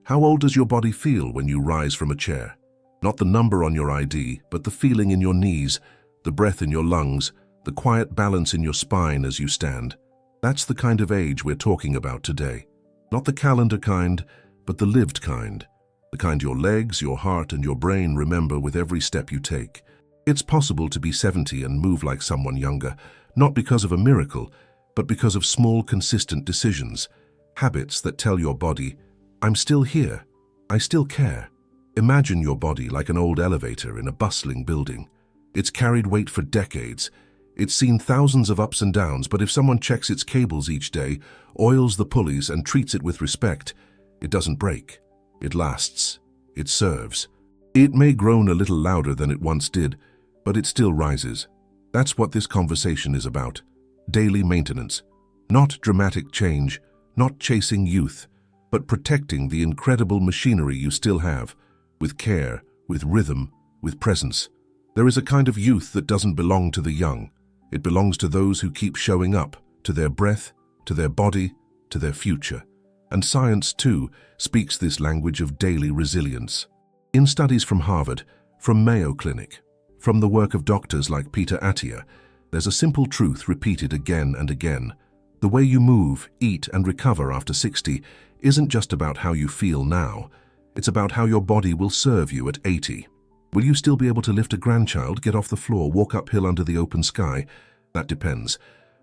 How old does your body feel when you rise from a chair? Not the number on your ID, but the feeling in your knees, the breath in your lungs, the quiet balance in your spine as you stand. That's the kind of age we're talking about today. Not the calendar kind, but the lived kind. The kind your legs, your heart, and your brain remember with every step you take. It's possible to be 70 and move like someone younger, not because of a miracle, but because of small, consistent decisions, habits that tell your body, I'm still here, I still care. Imagine your body like an old elevator in a bustling building. It's carried weight for decades. It's seen thousands of ups and downs, but if someone checks its cables each day, oils the pulleys, and treats it with respect, it doesn't break. It lasts. It serves. It may groan a little louder than it once did, but it still rises. That's what this conversation is about. Daily maintenance. Not dramatic change, not chasing youth, but protecting the incredible machinery you still have, with care, with rhythm, with presence. There is a kind of youth that doesn't belong to the young. It belongs to those who keep showing up, to their breath, to their body, to their future. And science, too, speaks this language of daily resilience. In studies from Harvard, from Mayo Clinic, from the work of doctors like Peter Attia, there's a simple truth repeated again and again. The way you move, eat, and recover after 60 isn't just about how you feel now. It's about how your body will serve you at 80. Will you still be able to lift a grandchild, get off the floor, walk uphill under the open sky? That depends.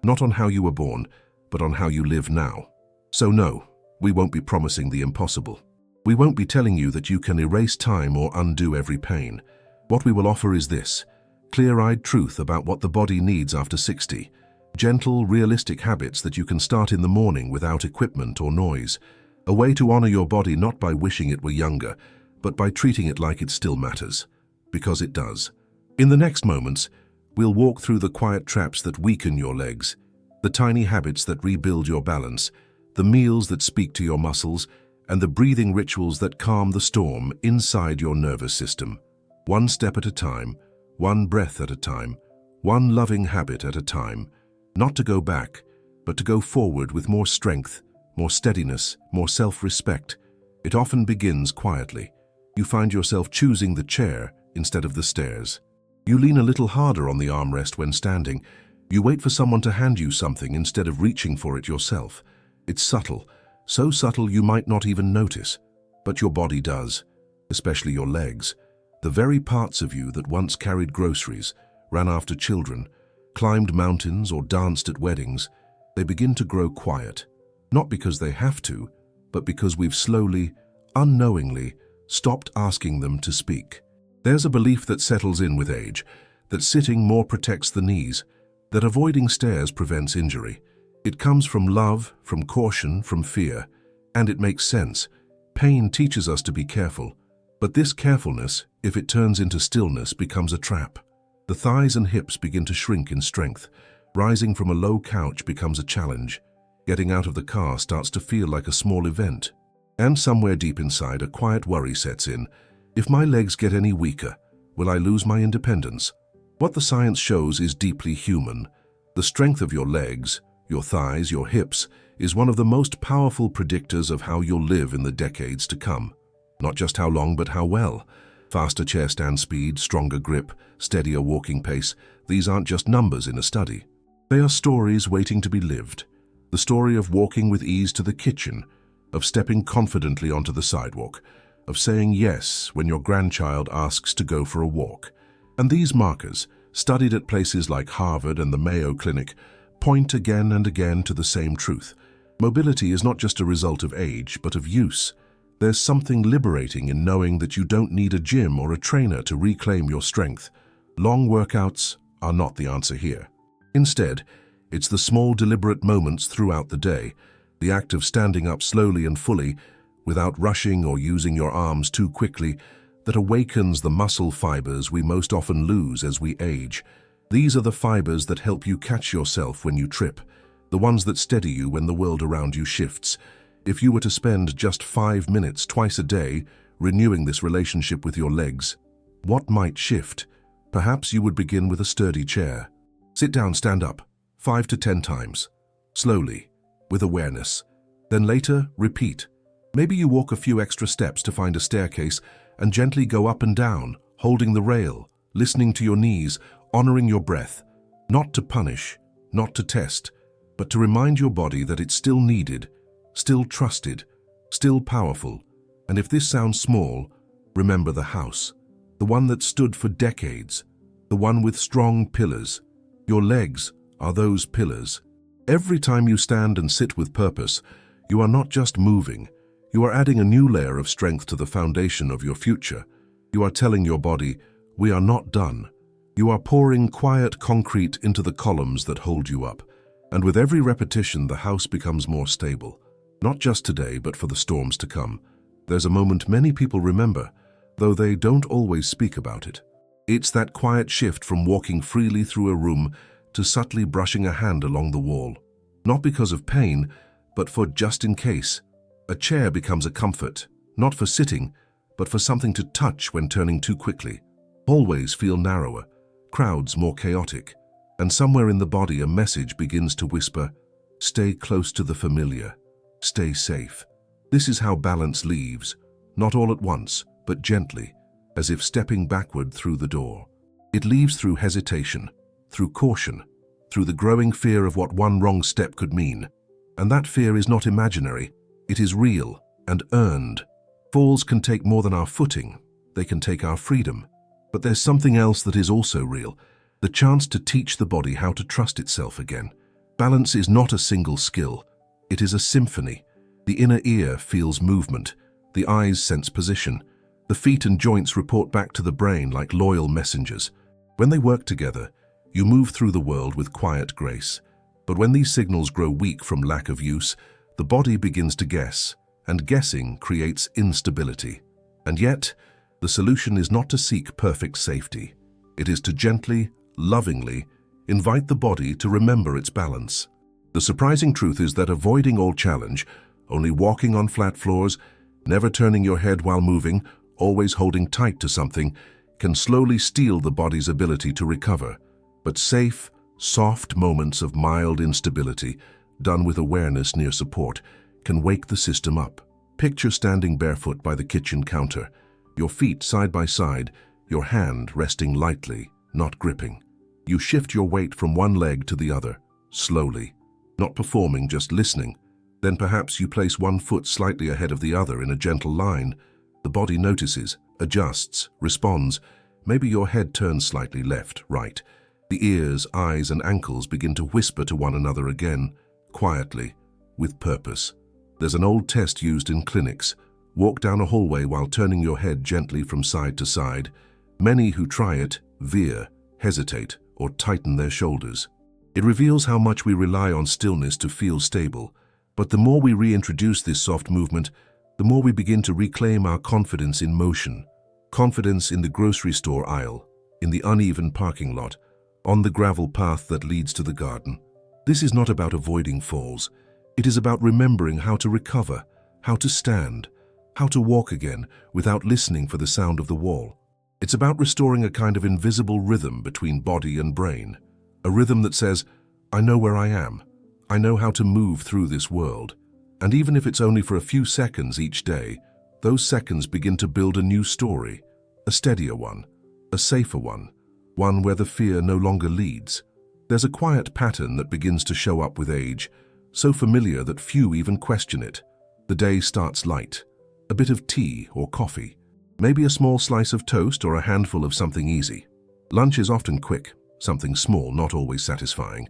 Not on how you were born, but on how you live now. So no, we won't be promising the impossible. We won't be telling you that you can erase time or undo every pain. What we will offer is this: clear-eyed truth about what the body needs after 60. Gentle, realistic habits that you can start in the morning without equipment or noise. A way to honor your body not by wishing it were younger, but by treating it like it still matters. Because it does. In the next moments, we'll walk through the quiet traps that weaken your legs, the tiny habits that rebuild your balance, the meals that speak to your muscles, and the breathing rituals that calm the storm inside your nervous system. One step at a time, one breath at a time, one loving habit at a time. Not to go back, but to go forward with more strength, more steadiness, more self-respect. It often begins quietly. You find yourself choosing the chair instead of the stairs. You lean a little harder on the armrest when standing. You wait for someone to hand you something instead of reaching for it yourself. It's subtle, so subtle you might not even notice. But your body does, especially your legs. The very parts of you that once carried groceries, ran after children, climbed mountains or danced at weddings, they begin to grow quiet. Not because they have to, but because we've slowly, unknowingly, stopped asking them to speak. There's a belief that settles in with age, that sitting more protects the knees, that avoiding stairs prevents injury. It comes from love, from caution, from fear, and it makes sense. Pain teaches us to be careful, but this carefulness, if it turns into stillness, becomes a trap. The thighs and hips begin to shrink in strength. Rising from a low couch becomes a challenge. Getting out of the car starts to feel like a small event. And somewhere deep inside, a quiet worry sets in. If my legs get any weaker, will I lose my independence? What the science shows is deeply human. The strength of your legs, your thighs, your hips, is one of the most powerful predictors of how you'll live in the decades to come. Not just how long, but how well. Faster chair stand speed, stronger grip, steadier walking pace. These aren't just numbers in a study. They are stories waiting to be lived. The story of walking with ease to the kitchen, of stepping confidently onto the sidewalk, of saying yes when your grandchild asks to go for a walk. And these markers, studied at places like Harvard and the Mayo Clinic, point again and again to the same truth. Mobility is not just a result of age, but of use. There's something liberating in knowing that you don't need a gym or a trainer to reclaim your strength. Long workouts are not the answer here. Instead, it's the small deliberate moments throughout the day, the act of standing up slowly and fully, without rushing or using your arms too quickly, that awakens the muscle fibers we most often lose as we age. These are the fibers that help you catch yourself when you trip, the ones that steady you when the world around you shifts. If you were to spend just 5 minutes twice a day renewing this relationship with your legs, what might shift? Perhaps you would begin with a sturdy chair. Sit down, stand up, 5 to 10 times. Slowly, with awareness. Then later, repeat. Maybe you walk a few extra steps to find a staircase and gently go up and down, holding the rail, listening to your knees, honoring your breath, not to punish, not to test, but to remind your body that it's still needed, still trusted, still powerful. And if this sounds small, remember the house, the one that stood for decades, the one with strong pillars. Your legs are those pillars. Every time you stand and sit with purpose, you are not just moving, you are adding a new layer of strength to the foundation of your future. You are telling your body, we are not done. You are pouring quiet concrete into the columns that hold you up. And with every repetition, the house becomes more stable. Not just today, but for the storms to come. There's a moment many people remember, though they don't always speak about it. It's that quiet shift from walking freely through a room to subtly brushing a hand along the wall. Not because of pain, but for just in case. A chair becomes a comfort, not for sitting, but for something to touch when turning too quickly. Hallways feel narrower, crowds more chaotic, and somewhere in the body a message begins to whisper, stay close to the familiar, stay safe. This is how balance leaves, not all at once, but gently, as if stepping backward through the door. It leaves through hesitation, through caution, through the growing fear of what one wrong step could mean. And that fear is not imaginary, it is real and earned. Falls can take more than our footing, they can take our freedom. But there's something else that is also real, the chance to teach the body how to trust itself again. Balance is not a single skill, it is a symphony. The inner ear feels movement, the eyes sense position, the feet and joints report back to the brain like loyal messengers. When they work together, you move through the world with quiet grace. But when these signals grow weak from lack of use, the body begins to guess, and guessing creates instability. And yet, the solution is not to seek perfect safety. It is to gently, lovingly, invite the body to remember its balance. The surprising truth is that avoiding all challenge, only walking on flat floors, never turning your head while moving, always holding tight to something, can slowly steal the body's ability to recover. But safe, soft moments of mild instability, done with awareness near support, can wake the system up. Picture standing barefoot by the kitchen counter, your feet side by side, your hand resting lightly, not gripping. You shift your weight from one leg to the other, slowly, not performing, just listening. Then perhaps you place one foot slightly ahead of the other in a gentle line. The body notices, adjusts, responds. Maybe your head turns slightly left, right. The ears, eyes, and ankles begin to whisper to one another again, quietly, with purpose. There's an old test used in clinics. Walk down a hallway while turning your head gently from side to side. Many who try it veer, hesitate, or tighten their shoulders. It reveals how much we rely on stillness to feel stable. But the more we reintroduce this soft movement, the more we begin to reclaim our confidence in motion. Confidence in the grocery store aisle, in the uneven parking lot, on the gravel path that leads to the garden. This is not about avoiding falls. It is about remembering how to recover, how to stand, how to walk again without listening for the sound of the wall. It's about restoring a kind of invisible rhythm between body and brain. A rhythm that says, I know where I am. I know how to move through this world. And even if it's only for a few seconds each day, those seconds begin to build a new story, a steadier one, a safer one where the fear no longer leads. There's a quiet pattern that begins to show up with age, so familiar that few even question it. The day starts light, a bit of tea or coffee, maybe a small slice of toast or a handful of something easy. Lunch is often quick, something small, not always satisfying.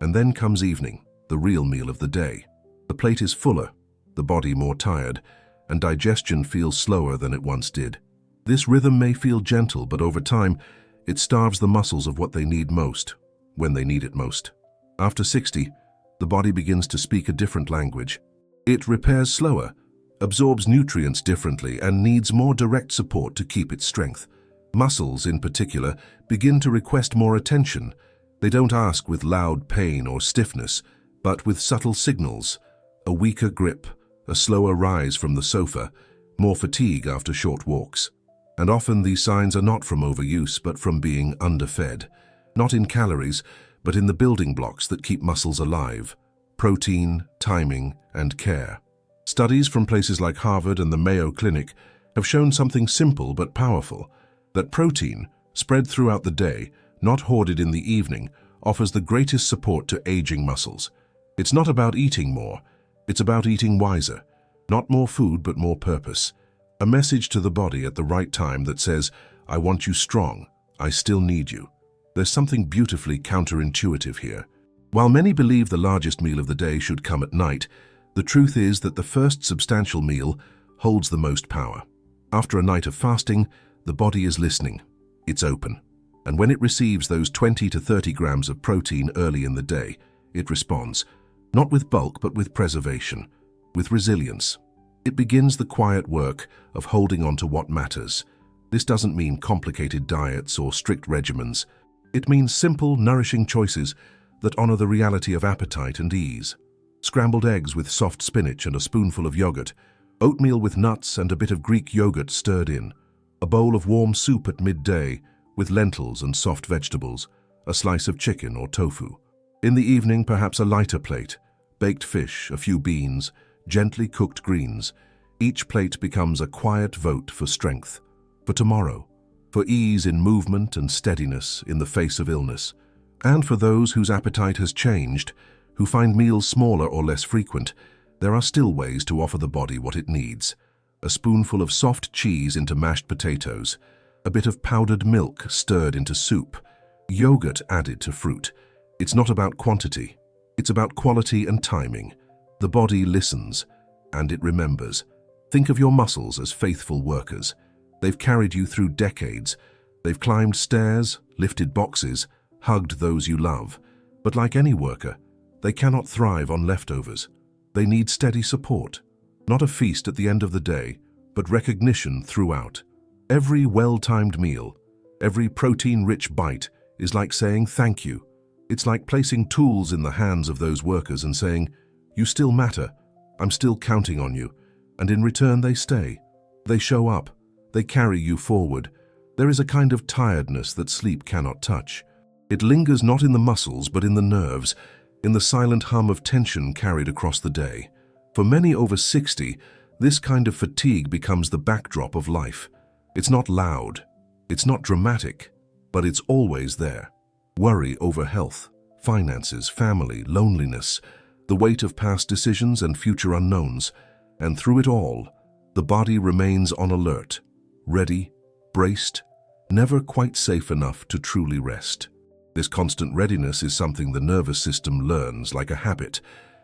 And then comes evening, the real meal of the day. The plate is fuller, the body more tired, and digestion feels slower than it once did. This rhythm may feel gentle, but over time, it starves the muscles of what they need most, when they need it most. After 60, the body begins to speak a different language. It repairs slower, absorbs nutrients differently, and needs more direct support to keep its strength. Muscles, in particular, begin to request more attention. They don't ask with loud pain or stiffness, but with subtle signals. A weaker grip, a slower rise from the sofa, more fatigue after short walks. And often these signs are not from overuse, but from being underfed. Not in calories, but in the building blocks that keep muscles alive. Protein, timing, and care. Studies from places like Harvard and the Mayo Clinic have shown something simple but powerful, that protein, spread throughout the day, not hoarded in the evening, offers the greatest support to aging muscles. It's not about eating more, it's about eating wiser. Not more food, but more purpose. A message to the body at the right time that says, I want you strong, I still need you. There's something beautifully counterintuitive here. While many believe the largest meal of the day should come at night, the truth is that the first substantial meal holds the most power. After a night of fasting, the body is listening. It's open. And when it receives those 20 to 30 grams of protein early in the day, it responds, not with bulk but with preservation, with resilience. It begins the quiet work of holding on to what matters. This doesn't mean complicated diets or strict regimens. It means simple, nourishing choices that honor the reality of appetite and ease. Scrambled eggs with soft spinach and a spoonful of yogurt, oatmeal with nuts and a bit of Greek yogurt stirred in, a bowl of warm soup at midday with lentils and soft vegetables, a slice of chicken or tofu. In the evening, perhaps a lighter plate, baked fish, a few beans, gently cooked greens. Each plate becomes a quiet vote for strength, for tomorrow, for ease in movement and steadiness in the face of illness. And for those whose appetite has changed, who find meals smaller or less frequent, there are still ways to offer the body what it needs. A spoonful of soft cheese into mashed potatoes, a bit of powdered milk stirred into soup, yogurt added to fruit. It's not about quantity, it's about quality and timing. The body listens, and it remembers. Think of your muscles as faithful workers. They've carried you through decades. They've climbed stairs, lifted boxes, hugged those you love. But like any worker, they cannot thrive on leftovers. They need steady support. Not a feast at the end of the day, but recognition throughout. Every well-timed meal, every protein-rich bite is like saying thank you. It's like placing tools in the hands of those workers and saying, you still matter, I'm still counting on you. And in return they stay. They show up. They carry you forward. There is a kind of tiredness that sleep cannot touch. It lingers not in the muscles but in the nerves, in the silent hum of tension carried across the day. For many over 60, this kind of fatigue becomes the backdrop of life. It's not loud, it's not dramatic, but it's always there. Worry over health, finances, family, loneliness, the weight of past decisions and future unknowns. And through it all, the body remains on alert, ready, braced, never quite safe enough to truly rest. This constant readiness is something the nervous system learns like a habit,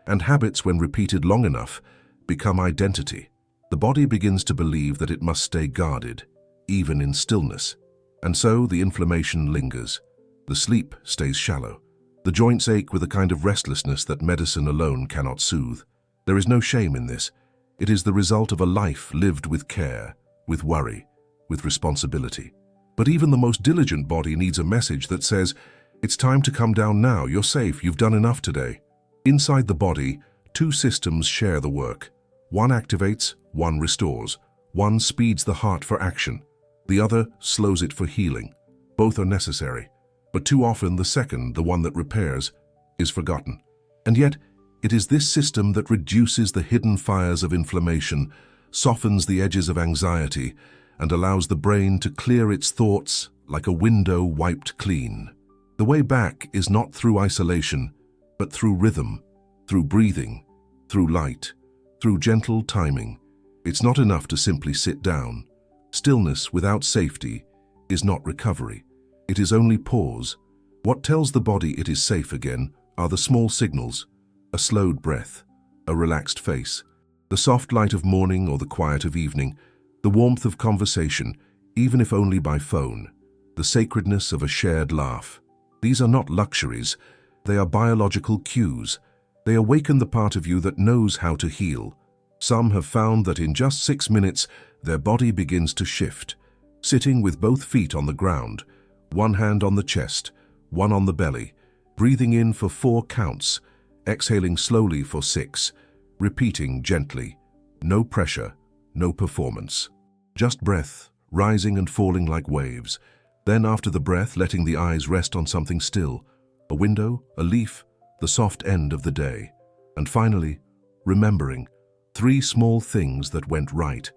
and habits, when repeated long enough, become identity. The body begins to believe that it must stay guarded, even in stillness. And so the inflammation lingers. The sleep stays shallow. The joints ache with a kind of restlessness that medicine alone cannot soothe. There is no shame in this. It is the result of a life lived with care, with worry, with responsibility. But even the most diligent body needs a message that says, it's time to come down now, you're safe, you've done enough today. Inside the body, two systems share the work. One activates, one restores. One speeds the heart for action. The other slows it for healing. Both are necessary. But too often the second, the one that repairs, is forgotten. And yet, it is this system that reduces the hidden fires of inflammation, softens the edges of anxiety, and allows the brain to clear its thoughts like a window wiped clean. The way back is not through isolation, but through rhythm, through breathing, through light, through gentle timing. It's not enough to simply sit down. Stillness without safety is not recovery. It is only pause. What tells the body it is safe again are the small signals: a slowed breath, a relaxed face, the soft light of morning or the quiet of evening, the warmth of conversation, even if only by phone, the sacredness of a shared laugh. These are not luxuries, they are biological cues. They awaken the part of you that knows how to heal. Some have found that in just 6 minutes, their body begins to shift, sitting with both feet on the ground, one hand on the chest, one on the belly, breathing in for 4 counts, exhaling slowly for 6, repeating gently. No pressure, no performance. Just breath, rising and falling like waves. Then after the breath, letting the eyes rest on something still, a window, a leaf, the soft end of the day. And finally, remembering, 3 small things that went right.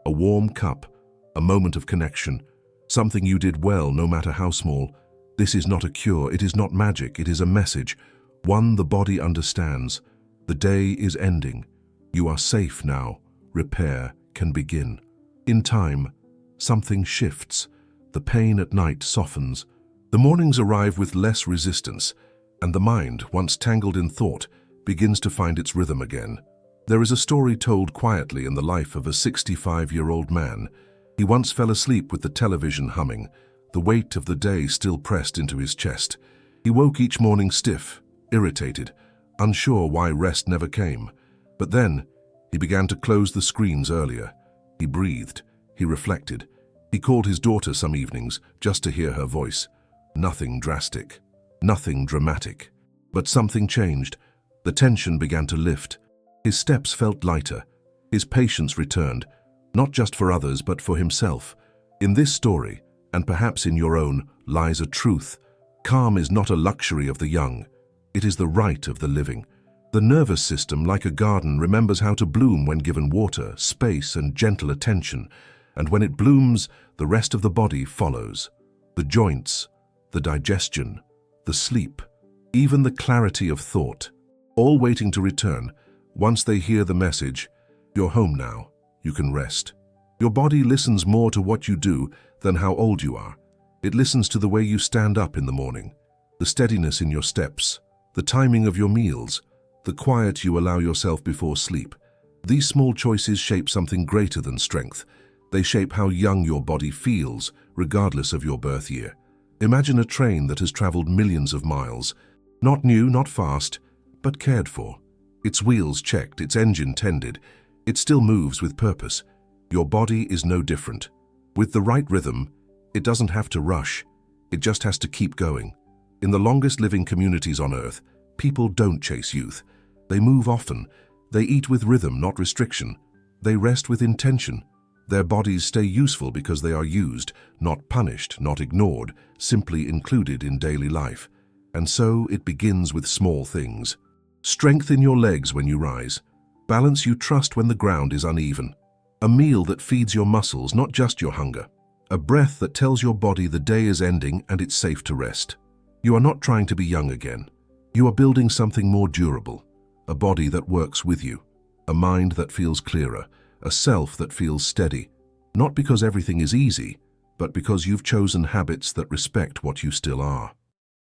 A warm cup, a moment of connection, something you did well no matter how small. This is not a cure, it is not magic, it is a message. One the body understands. The day is ending. You are safe now. Repair can begin. In time, something shifts. The pain at night softens. The mornings arrive with less resistance, and the mind, once tangled in thought, begins to find its rhythm again. There is a story told quietly in the life of a 65-year-old man. He once fell asleep with the television humming, the weight of the day still pressed into his chest. He woke each morning stiff, irritated, unsure why rest never came. But then, he began to close the screens earlier. He breathed, he reflected. He called his daughter some evenings just to hear her voice. Nothing drastic, nothing dramatic. But something changed. The tension began to lift. His steps felt lighter. His patience returned, not just for others but for himself. In this story, and perhaps in your own, lies a truth. Calm is not a luxury of the young. It is the right of the living. The nervous system, like a garden, remembers how to bloom when given water, space, and gentle attention. And when it blooms, the rest of the body follows. The joints, the digestion, the sleep, even the clarity of thought, all waiting to return. Once they hear the message, "You're home now, you can rest." Your body listens more to what you do than how old you are. It listens to the way you stand up in the morning, the steadiness in your steps, the timing of your meals, the quiet you allow yourself before sleep. These small choices shape something greater than strength. They shape how young your body feels, regardless of your birth year. Imagine a train that has traveled millions of miles. Not new, not fast, but cared for. Its wheels checked, its engine tended. It still moves with purpose. Your body is no different. With the right rhythm, it doesn't have to rush. It just has to keep going. In the longest living communities on Earth, people don't chase youth. They move often. They eat with rhythm, not restriction. They rest with intention. Their bodies stay useful because they are used, not punished, not ignored, simply included in daily life. And so it begins with small things. Strength in your legs when you rise. Balance you trust when the ground is uneven. A meal that feeds your muscles, not just your hunger. A breath that tells your body the day is ending and it's safe to rest. You are not trying to be young again. You are building something more durable. A body that works with you. A mind that feels clearer. A self that feels steady. Not because everything is easy, but because you've chosen habits that respect what you still are.